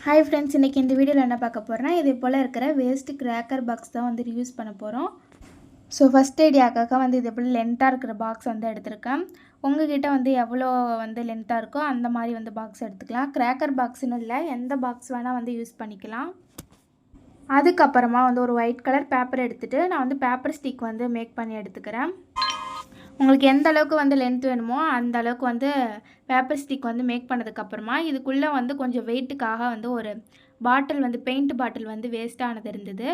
Hi friends, இன்றைக்கி இந்த வீடியோவில் என்ன பார்க்க போகிறேன்னா, இதே போல் இருக்கிற வேஸ்ட்டு கிராக்கர் பாக்ஸ் தான் வந்து யூஸ் பண்ண போகிறோம். ஸோ ஃபஸ்ட் ஐடியாக்காக வந்து இதே போல் லென்த்தாக இருக்கிற பாக்ஸ் வந்து எடுத்திருக்கேன். உங்கள்கிட்ட வந்து எவ்வளோ வந்து லென்த்தாக இருக்கோ அந்த மாதிரி வந்து பாக்ஸ் எடுத்துக்கலாம். கிராக்கர் பாக்ஸ்னு இல்லை, எந்த பாக்ஸ் வேணால் வந்து யூஸ் பண்ணிக்கலாம். அதுக்கப்புறமா வந்து ஒரு ஒயிட் கலர் பேப்பர் எடுத்துகிட்டு நான் வந்து பேப்பர் ஸ்டிக் வந்து மேக் பண்ணி எடுத்துக்கிறேன். உங்களுக்கு எந்த அளவுக்கு வந்து லென்த் வேணுமோ அந்த அளவுக்கு வந்து பேப்பர் ஸ்டிக் வந்து மேக் பண்ணதுக்கப்புறமா இதுக்குள்ளே வந்து கொஞ்சம் வெயிட்டுக்காக வந்து ஒரு பாட்டில் வந்து பெயிண்ட் பாட்டில் வந்து வேஸ்ட்டானது இருந்தது.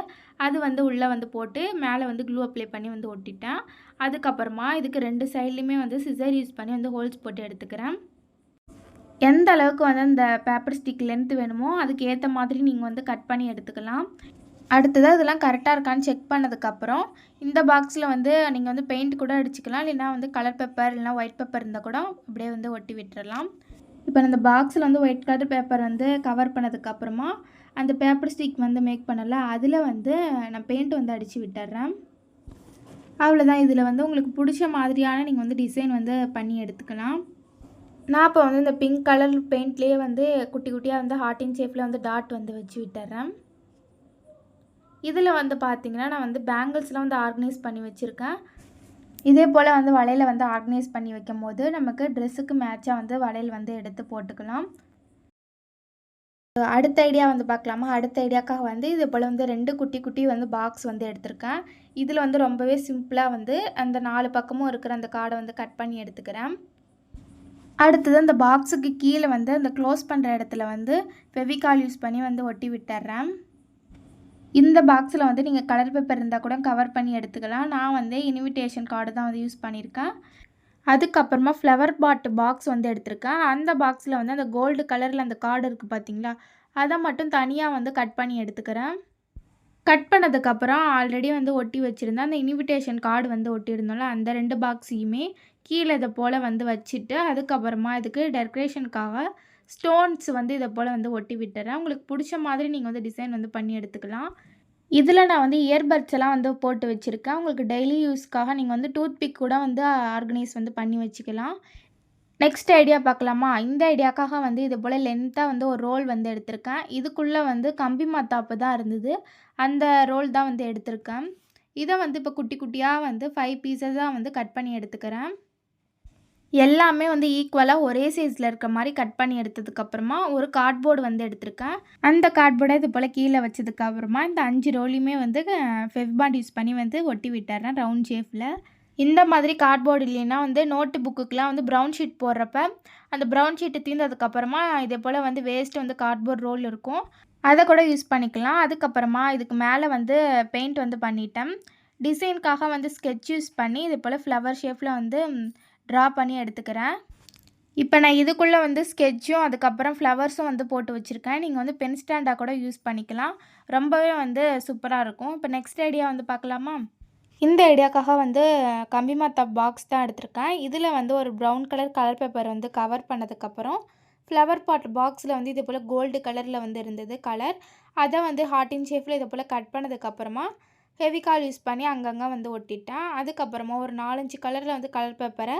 அது வந்து உள்ளே வந்து போட்டு மேலே வந்து க்ளூ அப்ளை பண்ணி வந்து ஒட்டிட்டேன். அதுக்கப்புறமா இதுக்கு 2 சைட்லேயுமே வந்து சிசர் யூஸ் பண்ணி வந்து ஹோல்ஸ் போட்டு எடுத்துக்கிறேன். எந்த அளவுக்கு வந்து அந்த பேப்பர் ஸ்டிக் லென்த் வேணுமோ அதுக்கு ஏற்ற மாதிரி நீங்கள் வந்து கட் பண்ணி எடுத்துக்கலாம். அடுத்ததாக இதெல்லாம் கரெக்டாக இருக்கான்னு செக் பண்ணதுக்கப்புறம் இந்த பாக்ஸில் வந்து நீங்கள் வந்து பெயிண்ட் கூட அடிச்சுக்கலாம். இல்லைனா வந்து கலர் பேப்பர் இல்லைனா ஒயிட் பேப்பர் இருந்தால் கூட அப்படியே வந்து ஒட்டி விட்டுறலாம். இப்போ அந்த பாக்ஸில் வந்து ஒயிட் கலர் பேப்பர் வந்து கவர் பண்ணதுக்கப்புறமா அந்த பேப்பர் ஸ்டிக் வந்து மேக் பண்ணல, அதில் வந்து நான் பெயிண்ட் வந்து அடித்து விட்டுறேன். அவ்வளோதான். இதில் வந்து உங்களுக்கு பிடிச்ச மாதிரியான நீங்கள் வந்து டிசைன் வந்து பண்ணி எடுத்துக்கலாம். நான் இப்போ வந்து இந்த பிங்க் கலர் பெயிண்ட்லேயே வந்து குட்டி குட்டியாக வந்து ஹார்ட்டின் ஷேப்பில் வந்து டாட் வந்து வச்சு விட்டுறேன். இதில் வந்து பார்த்திங்கன்னா நான் வந்து பேங்கிள்ஸ்லாம் வந்து ஆர்கனைஸ் பண்ணி வச்சுருக்கேன். இதே போல் வந்து வளையல் வந்து ஆர்கனைஸ் பண்ணி வைக்கும் போது நமக்கு ட்ரெஸ்ஸுக்கு மேட்சாக வந்து வளையல் வந்து எடுத்து போட்டுக்கலாம். அடுத்த ஐடியா வந்து பார்க்கலாமா? அடுத்த ஐடியாக்காக வந்து இதே போல் வந்து 2 குட்டி குட்டி வந்து பாக்ஸ் வந்து எடுத்திருக்கேன். இதில் வந்து ரொம்பவே சிம்பிளாக வந்து அந்த 4 பக்கமும் இருக்கிற அந்த கார்டை வந்து கட் பண்ணி எடுத்துக்கிறேன். அடுத்தது அந்த பாக்ஸுக்கு கீழே வந்து அந்த க்ளோஸ் பண்ணுற இடத்துல வந்து ஃபெவிகால் யூஸ் பண்ணி வந்து ஒட்டி விட்டுறேன். இந்த பாக்ஸில் வந்து நீங்கள் கலர் பேப்பர் இருந்தால் கூட கவர் பண்ணி எடுத்துக்கலாம். நான் வந்து இன்விடேஷன் கார்டு தான் வந்து யூஸ் பண்ணியிருக்கேன். அதுக்கப்புறமா ஃப்ளவர் பாட் பாக்ஸ் வந்து எடுத்திருக்கேன். அந்த பாக்ஸில் வந்து அந்த கோல்டு கலரில் அந்த கார்டு இருக்குது பார்த்தீங்களா, அதை மட்டும் தனியாக வந்து கட் பண்ணி எடுத்துக்கிறேன். கட் பண்ணதுக்கப்புறம் ஆல்ரெடி வந்து ஒட்டி வச்சுருந்தேன் அந்த இன்விடேஷன் கார்டு வந்து ஒட்டியிருந்தோம்ல, அந்த 2 பாக்ஸையுமே கீழே இதை போல் வந்து வச்சுட்டு அதுக்கப்புறமா இதுக்கு டெக்கரேஷனுக்காக ஸ்டோன்ஸ் வந்து இதை போல் வந்து ஒட்டி விட்டுறேன். உங்களுக்கு பிடிச்ச மாதிரி நீங்கள் வந்து டிசைன் வந்து பண்ணி எடுத்துக்கலாம். இதில் நான் வந்து இயர்பட்ஸ் எல்லாம் வந்து போட்டு வச்சுருக்கேன். உங்களுக்கு டெய்லி யூஸ்க்காக நீங்கள் வந்து டூத் பிக் கூட வந்து ஆர்கனைஸ் வந்து பண்ணி வச்சுக்கலாம். நெக்ஸ்ட் ஐடியா பார்க்கலாமா? இந்த ஐடியாக்காக வந்து இது போல் லென்த்தாக வந்து ஒரு ரோல் வந்து எடுத்திருக்கேன். இதுக்குள்ளே வந்து கம்பி மத்தாப்பு தான் இருந்தது. அந்த ரோல் தான் வந்து எடுத்திருக்கேன். இதை வந்து இப்போ குட்டி குட்டியாக வந்து 5 பீஸஸாக வந்து கட் பண்ணி எடுத்துக்கிறேன். எல்லாமே வந்து ஈக்குவலாக ஒரே சைஸில் இருக்க மாதிரி கட் பண்ணி எடுத்ததுக்கப்புறமா ஒரு கார்ட்போர்டு வந்து எடுத்திருக்கேன். அந்த கார்ட்போர்டை இது போல் கீழே வச்சதுக்கப்புறமா இந்த 5 ரோலையுமே வந்து ஃபெவிபாண்ட் யூஸ் பண்ணி வந்து ஒட்டி விட்டுறேன் ரவுண்ட் ஷேப்பில். இந்த மாதிரி கார்ட்போர்டு இல்லைன்னா வந்து நோட்டு புக்குக்கெலாம் வந்து ப்ரௌன் ஷீட் போடுறப்ப அந்த ப்ரௌன் ஷீட்டு தீர்ந்ததுக்கப்புறமா இதே போல் வந்து வேஸ்ட்டு வந்து கார்ட்போர்ட் ரோல் இருக்கும், அதை கூட யூஸ் பண்ணிக்கலாம். அதுக்கப்புறமா இதுக்கு மேலே வந்து பெயிண்ட் வந்து பண்ணிட்டேன். டிசைனுக்காக வந்து ஸ்கெட்ச் யூஸ் பண்ணி இது போல் ஃப்ளவர் ஷேப்பில் வந்து ட்ரா பண்ணி எடுத்துக்கிறேன். இப்போ நான் இதுக்குள்ளே வந்து ஸ்கெட்சும் அதுக்கப்புறம் ஃப்ளவர்ஸும் வந்து போட்டு வச்சுருக்கேன். நீங்கள் வந்து பென் ஸ்டாண்டாக கூட யூஸ் பண்ணிக்கலாம். ரொம்பவே வந்து சூப்பராக இருக்கும். இப்போ நெக்ஸ்ட் ஐடியா வந்து பார்க்கலாமா? இந்த ஐடியாக்காக வந்து கம்பி மத்தாப் பாக்ஸ் தான் எடுத்திருக்கேன். இதில் வந்து ஒரு ப்ரௌன் கலர் பேப்பர் வந்து கவர் பண்ணதுக்கப்புறம் ஃப்ளவர் பாட் பாக்ஸில் வந்து இதே போல் கோல்டு கலரில் வந்து இருந்தது கலர். அதை வந்து ஹார்ட்டின் ஷேப்பில் இதை போல் கட் பண்ணதுக்கப்புறமா ஃபெவிகால் யூஸ் பண்ணி அங்கங்கே வந்து ஒட்டிட்டேன். அதுக்கப்புறமா ஒரு 4-5 கலரில் வந்து கலர் பேப்பரை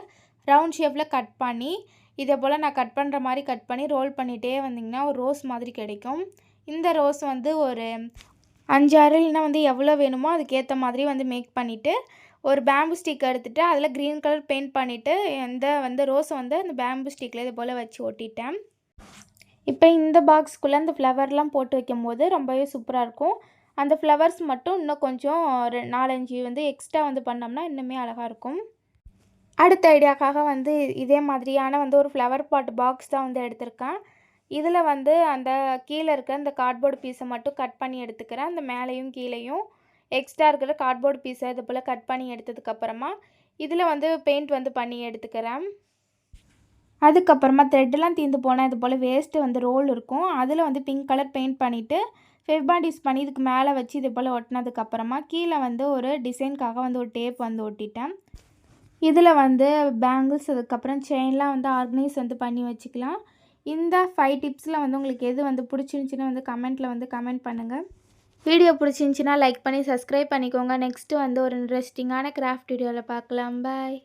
ரவுண்ட் ஷேப்பில் கட் பண்ணி இதே போல் நான் கட் பண்ணுற மாதிரி கட் பண்ணி ரோல் பண்ணிகிட்டே வந்திங்கன்னா ஒரு ரோஸ் மாதிரி கிடைக்கும். இந்த ரோஸ் வந்து ஒரு 5-6 இல்லைனா வந்து எவ்வளோ வேணுமோ அதுக்கேற்ற மாதிரி வந்து மேக் பண்ணிவிட்டு ஒரு பேம்பு ஸ்டிக் எடுத்துகிட்டு அதில் க்ரீன் கலர் பெயிண்ட் பண்ணிவிட்டு இந்த வந்து ரோஸை வந்து அந்த பேம்பு ஸ்டிக்கில் இது போல் வச்சு ஒட்டிட்டேன். இப்போ இந்த பாக்ஸ்க்குள்ளே அந்த ஃப்ளவர்லாம் போட்டு வைக்கும்போது ரொம்பவே சூப்பராக இருக்கும். அந்த ஃப்ளவர்ஸ் மட்டும் இன்னும் கொஞ்சம் 4-5 வந்து எக்ஸ்ட்ரா வந்து பண்ணோம்னா இன்னுமே அழகாக இருக்கும். அடுத்த ஐடியாக்காக வந்து இதே மாதிரியான வந்து ஒரு ஃப்ளவர் பாட் பாக்ஸ் தான் வந்து எடுத்திருக்கேன். இதில் வந்து அந்த கீழே இருக்க அந்த கார்ட்போர்டு பீஸை மட்டும் கட் பண்ணி எடுத்துக்கிறேன். அந்த மேலேயும் கீழேயும் எக்ஸ்ட்ரா இருக்கிற கார்ட்போர்டு பீஸை இது போல் கட் பண்ணி எடுத்ததுக்கப்புறமா இதில் வந்து பெயிண்ட் வந்து பண்ணி எடுத்துக்கிறேன். அதுக்கப்புறமா த்ரெட்டெல்லாம் தீர்ந்து போனால் இது போல் வேஸ்ட்டு வந்து ரோல் இருக்கும், அதில் வந்து பிங்க் கலர் பெயிண்ட் பண்ணிவிட்டு ஃபெவிபாண்ட் யூஸ் பண்ணி இதுக்கு மேலே வச்சு இது போல் ஒட்டினதுக்கப்புறமா கீழே வந்து ஒரு டிசைனுக்காக வந்து ஒரு டேப் வந்து ஒட்டிட்டேன். இதில் வந்து பேங்கிள்ஸ் அதுக்கப்புறம் செயின்லாம் வந்து ஆர்கனைஸ் வந்து பண்ணி வச்சுக்கலாம். இந்த 5 டிப்ஸில் வந்து உங்களுக்கு எது வந்து பிடிச்சிருந்துச்சின்னு வந்து கமெண்ட்டில் வந்து கமெண்ட் பண்ணுங்கள். வீடியோ பிடிச்சிருந்துச்சின்னா லைக் பண்ணி சப்ஸ்கிரைப் பண்ணிக்கோங்க. நெக்ஸ்ட்டு வந்து ஒரு இன்ட்ரெஸ்டிங்கான கிராஃப்ட் வீடியோவில் பார்க்கலாம். பாய்.